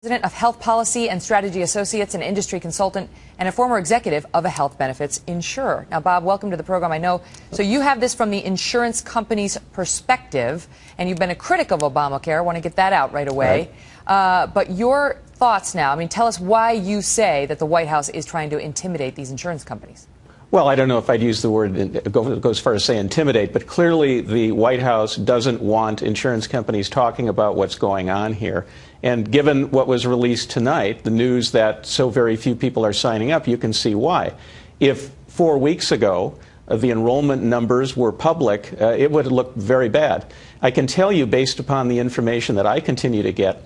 President of Health Policy and Strategy Associates, an industry consultant, and a former executive of a health benefits insurer. Now, Bob, welcome to the program. I know, so you have this from the insurance company's perspective, and you've been a critic of Obamacare. I want to get that out right away. Right. But your thoughts now, I mean, tell us why you say that the White House is trying to intimidate these insurance companies. Well, I don't know if I'd use the word, go as far as say intimidate, but clearly the White House doesn't want insurance companies talking about what's going on here. And given what was released tonight, the news that so very few people are signing up, you can see why. If 4 weeks ago the enrollment numbers were public, it would have looked very bad. I can tell you, based upon the information that I continue to get,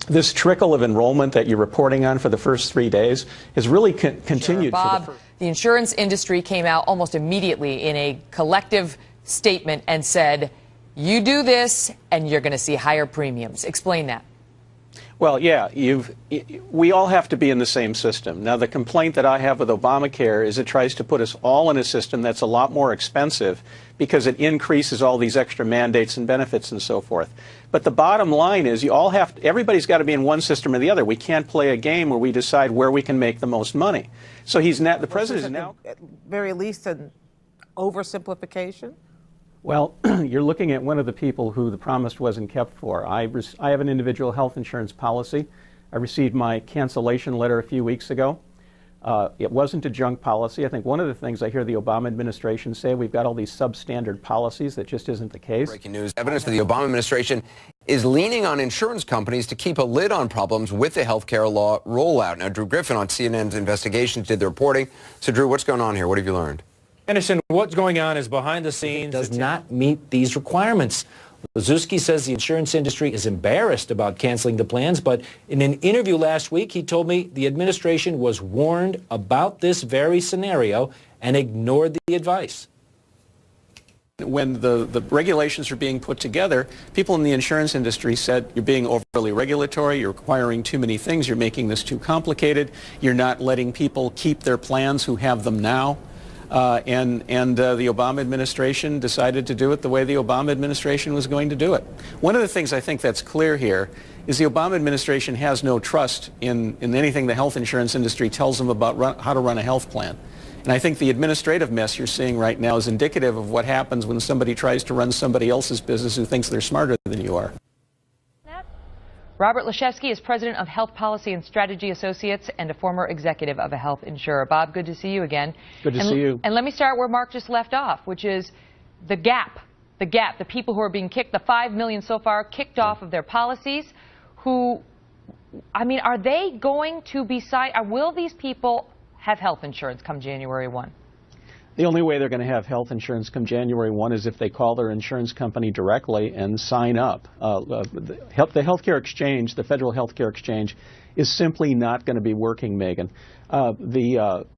this trickle of enrollment that you're reporting on for the first 3 days has really continued. Sure, Bob, the insurance industry came out almost immediately in a collective statement and said, you do this and you're going to see higher premiums. Explain that. Well, yeah, we all have to be in the same system. Now, the complaint that I have with Obamacare is it tries to put us all in a system that's a lot more expensive because it increases all these extra mandates and benefits and so forth. But the bottom line is everybody's got to be in one system or the other. We can't play a game where we decide where we can make the most money. So the president is now, at very least, an oversimplification. Well, you're looking at one of the people who the promise wasn't kept for. I have an individual health insurance policy. I received my cancellation letter a few weeks ago. It wasn't a junk policy. I think one of the things I hear the Obama administration say, we've got all these substandard policies. That just isn't the case. Breaking news. Evidence that the Obama administration is leaning on insurance companies to keep a lid on problems with the health care law rollout. Now, Drew Griffin on CNN's Investigations did the reporting. So, Drew, what's going on here? What have you learned? Anderson, what's going on is behind the scenes. It does not meet these requirements. Laszewski says the insurance industry is embarrassed about canceling the plans, but in an interview last week, he told me the administration was warned about this very scenario and ignored the advice. When the regulations are being put together, people in the insurance industry said, you're being overly regulatory, you're requiring too many things, you're making this too complicated, you're not letting people keep their plans who have them now. And the Obama administration decided to do it the way the Obama administration was going to do it. One of the things I think that's clear here is the Obama administration has no trust in anything the health insurance industry tells them about how to run a health plan. And I think the administrative mess you're seeing right now is indicative of what happens when somebody tries to run somebody else's business who thinks they're smarter than you are. Robert Laszewski is president of Health Policy and Strategy Associates and a former executive of a health insurer. Bob, good to see you again. Good to see you. And let me start where Mark just left off, which is the gap, the people who are being kicked, the 5 million so far kicked off of their policies, who, I mean, are they going to be, will these people have health insurance come January 1? The only way they're going to have health insurance come January 1 is if they call their insurance company directly and sign up. The healthcare exchange, the federal healthcare exchange, is simply not going to be working, Megan.